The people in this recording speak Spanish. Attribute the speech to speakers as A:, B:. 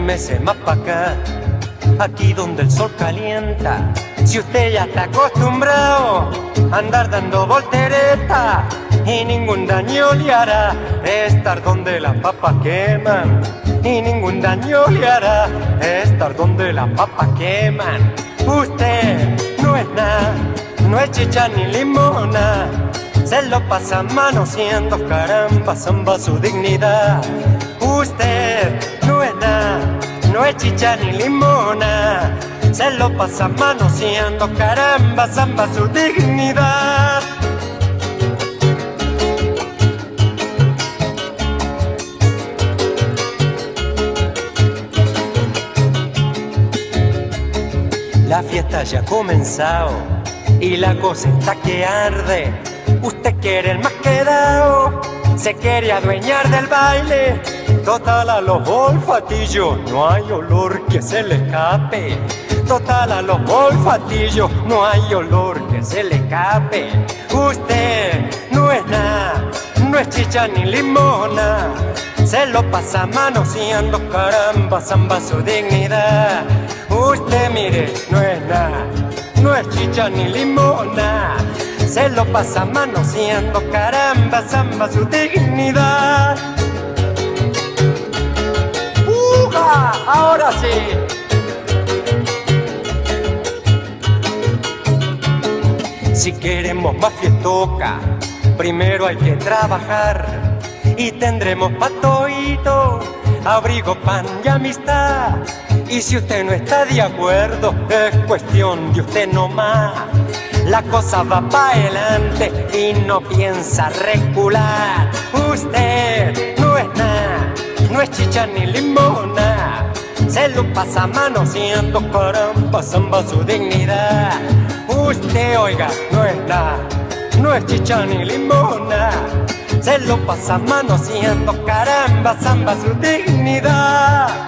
A: Arrímese más pa' acá, aquí donde el sol calienta. Si usted ya está acostumbrado a andar dando volteretas y ningún daño le hará estar donde las papas queman, y ningún daño le hará estar donde las papas queman. Usted no es nada, no es chicha ni limona, se lo pasa manoseando, caramba, zamba su dignidad. Usted no es nada, no es chicha ni limona, se lo pasa manoseando, caramba, zamba su dignidad. La fiesta ya ha comenzado y la cosa está que arde. Usted quiere el más quedado, se quiere adueñar del baile. Total a los olfatillos no hay olor que se le escape. Total a los olfatillos no hay olor que se le escape. Usted no es nada, no es chicha ni limona, se lo pasa manoseando, caramba, zamba su dignidad. Usted mire, no es nada, no es chicha ni limona, se lo pasa manoseando, caramba, zamba su dignidad. ¡Uja! Ahora sí. Si queremos más fiestoca, primero hay que trabajar y tendremos patoito, abrigo, pan y amistad. Y si usted no está de acuerdo, es cuestión de usted nomás. La cosa va pa' adelante y no piensa recular. Usted no es nada, no es chicha ni limona, se lo pasa manoseando, caramba, zamba su dignidad. Usted, oiga, no es nada, no es chicha ni limona, se lo pasa manoseando, caramba, zamba su dignidad.